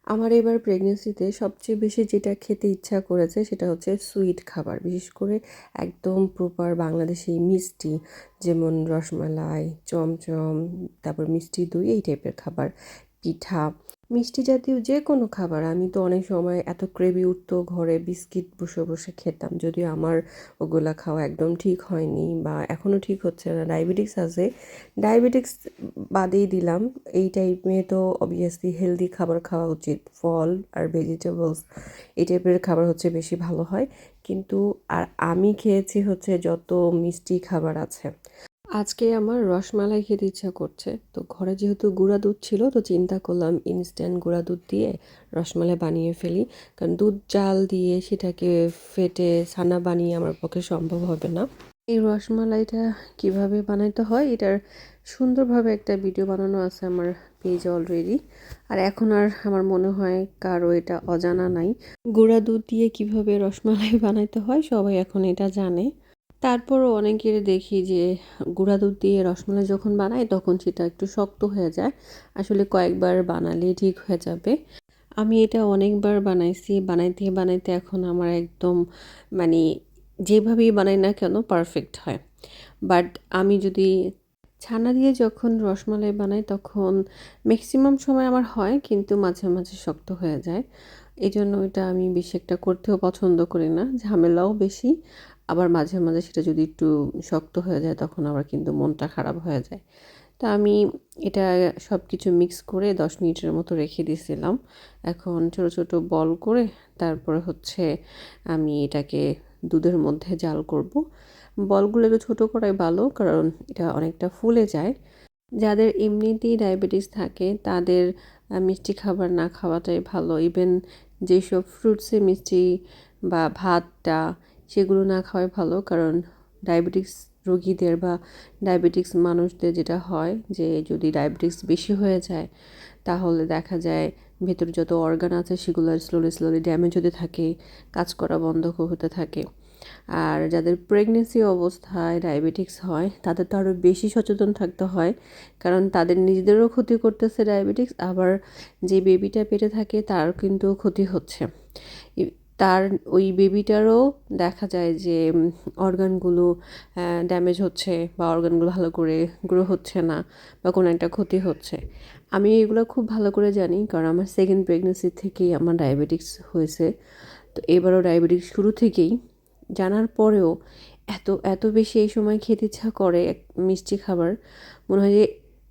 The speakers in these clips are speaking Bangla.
আমার এবার প্রেগনেন্সিতে সবচেয়ে বেশি যেটা খেতে ইচ্ছা করেছে সেটা হচ্ছে সুইট খাবার। বিশেষ করে একদম প্রপার বাংলাদেশি মিষ্টি, যেমন রসমালাই, চমচম, তারপর মিষ্টি দই এই টাইপের খাবার, পিঠা, মিষ্টি জাতীয় যে কোনো খাবার। আমি তো অনেক সময় এত ক্রেভি উঠতো, ঘরে বিস্কিট বসে বসে খেতাম, যদিও আমার ওগুলা খাওয়া একদম ঠিক হয়নি বা এখনও ঠিক হচ্ছে না, ডায়াবেটিক্স আছে। ডায়াবেটিক্স বাদেই দিলাম, এই টাইপে তো অবভিয়াসলি হেলদি খাবার খাওয়া উচিত, ফল আর ভেজিটেবলস এই টাইপের খাবার হচ্ছে বেশি ভালো হয়। কিন্তু আর আমি খেয়েছি হচ্ছে যত মিষ্টি খাবার আছে। আজকে আমার রসমালাই খেতে ইচ্ছা করছে, তো ঘরে যেহেতু গুঁড়া দুধ ছিল তো চিন্তা করলাম ইনস্ট্যান্ট গুঁড়া দুধ দিয়ে রসমালাই বানিয়ে ফেলি। কারণ দুধ জাল দিয়ে সেটাকে ফেটে ছানা বানিয়ে আমার পক্ষে সম্ভব হবে না। এই রসমালাইটা কিভাবে বানাইতে হয় এটার সুন্দরভাবে একটা ভিডিও বানানো আছে আমার পেজে অলরেডি। আর এখন আর আমার মনে হয় কারো এটা অজানা নাই। গুঁড়া দুধ দিয়ে কিভাবে রসমালাই বানাইতে হয় সবাই এখন এটা জানে। তারপরও অনেকের দেখি যে গুঁড়া দুধ দিয়ে রসমালাই যখন বানায় তখন সেটা একটু শক্ত হয়ে যায়। আসলে কয়েকবার বানালে ঠিক হয়ে যাবে। আমি এটা অনেকবার বানাইছি, বানাইতে বানাইতে এখন আমার একদম মানে যেভাবেই বানাই না কেন পারফেক্ট হয়। বাট আমি যদি ছানা দিয়ে যখন রসমালাই বানাই তখন ম্যাক্সিমাম সময় আমার হয়, কিন্তু মাঝে মাঝে শক্ত হয়ে যায়। এই জন্য এটা আমি বেশি একটা করতেও পছন্দ করি না, ঝামেলাও বেশি। আবার মাঝে মাঝে সেটা যদি একটু শক্ত হয়ে যায় তখন আবার কিন্তু মনটা খারাপ হয়ে যায়। তা আমি এটা সব কিছু মিক্স করে 10 মিনিটের মতো রেখে দিয়েছিলাম। এখন ছোট ছোট বল করে তারপরে হচ্ছে আমি এটাকে দুধের মধ্যে জাল করব। বলগুলো একটু ছোটো করাই ভালো, কারণ এটা অনেকটা ফুলে যায়। যাদের এমনিতেই ডায়াবেটিস থাকে তাদের মিষ্টি খাবার না খাওয়াটাই ভালো। ইভেন যেসব ফ্রুটসে মিষ্টি বা ভাতটা সেগুলো না খাওয়াই ভালো, কারণ ডায়াবেটিক্স রোগীদের বা ডায়াবেটিক্স মানুষদের যেটা হয় যে যদি ডায়াবেটিক্স বেশি হয়ে যায় তাহলে দেখা যায় ভেতরে যত অর্গান আছে সেগুলো স্লোলি স্লোলি ড্যামেজ হতে থাকে, কাজ করা বন্ধ হতে থাকে। আর যাদের প্রেগনেন্সি অবস্থায় ডায়াবেটিক্স হয় তাদের তো আরও বেশি সচেতন থাকতে হয়, কারণ তাদের নিজেদেরও ক্ষতি করতেছে ডায়াবেটিক্স, আবার যে বেবিটা পেটে থাকে তার কিন্তু ক্ষতি হচ্ছে। তার ওই বেবিটারও দেখা যায় যে অর্গানগুলো ড্যামেজ হচ্ছে বা অর্গানগুলো ভালো করে গ্রো হচ্ছে না বা কোনো একটা ক্ষতি হচ্ছে। আমি এগুলো খুব ভালো করে জানি, কারণ আমার সেকেন্ড প্রেগনেন্সি থেকেই আমার ডায়াবেটিক্স হয়েছে। তো এবারও ডায়াবেটিক্স শুরু থেকেই, জানার পরেও এত এত বেশি এই সময় খেতে ইচ্ছা করে মিষ্টি খাবার। মনে হয় যে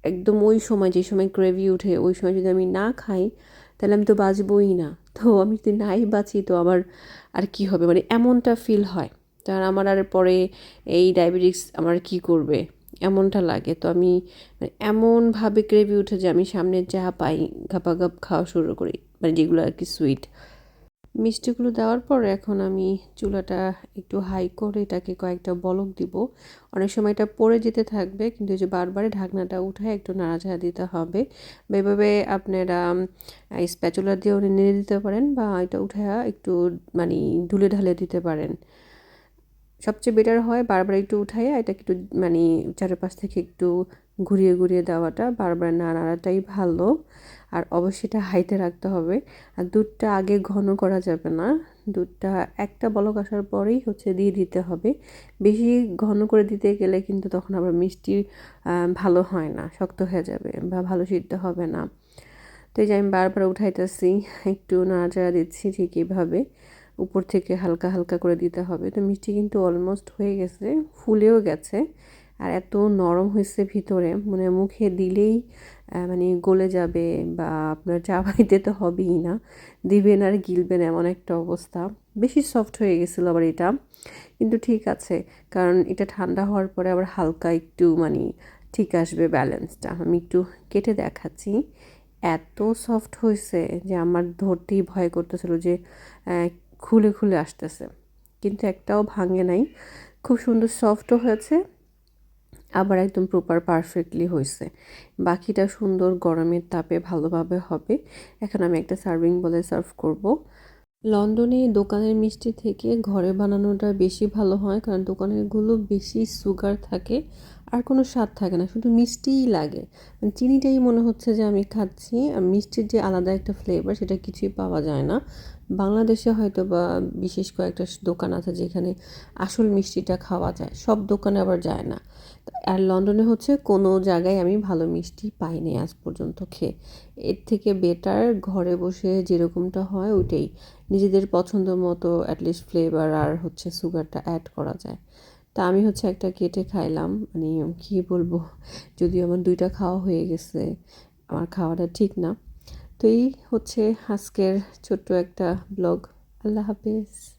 একদম ওই সময় যে সময় ক্রেভি উঠে ওই সময় যদি আমি না খাই তাহলে আমি তো বাঁচবই না। তো আমি যদি নাই বাঁচি তো আমার আর কি হবে, মানে এমনটা ফিল হয়। তার আমার আর পরে এই ডায়াবেটিক্স আমার কি করবে এমনটা লাগে। তো আমি মানে এমনভাবে ক্রেভি উঠে যে আমি সামনে যা পাই গাপাগাপ খাওয়া শুরু করি, মানে যেগুলো আর কি সুইট। মিষ্টিগুলো দেওয়ার পর এখন আমি চুলাটা একটু হাই করে এটাকে কয়েকটা বলক দিব। অনেক সময় এটা পড়ে যেতে থাকবে, কিন্তু এই যে বারবারে ঢাকনাটা উঠায় একটু নাড়াচাড়া দিতে হবে। বা এভাবে আপনারা স্প্যাচুলা দিয়েও নেড়ে দিতে পারেন বা এটা উঠায়া একটু মানে ঢুলে ঢালে দিতে পারেন। সবচেয়ে বেটার হয় বারবার একটু উঠাইয়া এটাকে একটু মানে চারপাশ থেকে একটু ঘুরিয়ে ঘুরিয়ে দেওয়াটা, বারবার না নাড়াটাই ভালো। আর অবশ্যই এটা হাইতে রাখতে হবে। আর দুধটা আগে ঘন করা যাবে না, দুধটা একটা বলক আসার পরেই হচ্ছে দিয়ে দিতে হবে। বেশি ঘন করে দিতে গেলে কিন্তু তখন আবার মিষ্টি ভালো হয় না, শক্ত হয়ে যাবে বা ভালো সিদ্ধ হবে না। তো এই যে আমি বারবার উঠাইতেছি, একটু নাড়াচাড়া দিচ্ছি ঠিক এইভাবে, উপর থেকে হালকা হালকা করে দিতে হবে। তো মিষ্টি কিন্তু অলমোস্ট হয়ে গেছে, ফুলেও গেছে। আর এত নরম হয়েছে ভিতরে, মানে মুখে দিলেই মানে গলে যাবে বা আপনার চাবাইতে তো হবেই না, দিবেন আর গিলবেন এমন একটা অবস্থা। বেশি সফট হয়ে গেছিলো আবার এটা, কিন্তু ঠিক আছে, কারণ এটা ঠান্ডা হওয়ার পরে আবার হালকা একটু মানে ঠিক আসবে ব্যালেন্সটা। আমি একটু কেটে দেখাচ্ছি, এত সফট হয়েছে যে আমার ধরতেই ভয় করতেছিল যে খুলে খুলে আসতেছে, কিন্তু একটাও ভাঙে নাই। খুব সুন্দর সফটও হয়েছে, আবার একদম প্রপার পারফেক্টলি হয়েছে। বাকিটা সুন্দর গরমের তাপে ভালোভাবে হবে। এখন আমি একটা সার্ভিং বলে সার্ভ করব। লন্ডনে দোকানের মিষ্টি থেকে ঘরে বানানোটা বেশি ভালো হয়, কারণ দোকানেরগুলো বেশি সুগার থাকে আর কোনো স্বাদ থাকে না, শুধু মিষ্টিই লাগে। মানে চিনিটাই মনে হচ্ছে যে আমি খাচ্ছি, আর মিষ্টির যে আলাদা একটা ফ্লেভার সেটা কিছুই পাওয়া যায় না। বাংলাদেশে হয়তো বা বিশেষ কয়েকটা দোকান আছে যেখানে আসল মিষ্টিটা খাওয়া যায়, সব দোকানে আবার যায় না। আর লন্ডনে হচ্ছে কোনো জায়গায় আমি ভালো মিষ্টি পাইনি আজ পর্যন্ত খেয়ে। এর থেকে বেটার ঘরে বসে যেরকমটা হয় ওইটাই নিজেদের পছন্দ মতো অ্যাটলিস্ট ফ্লেভার আর হচ্ছে সুগারটা অ্যাড করা যায়। তা আমি হচ্ছে একটা কেটে খাইলাম, মানে কী বলবো, যদিও আমার 2টা খাওয়া হয়ে গেছে, আমার খাওয়াটা ঠিক না। তো এই হচ্ছে আজকের ছোট্ট একটা ব্লগ। আল্লাহ হাফেজ।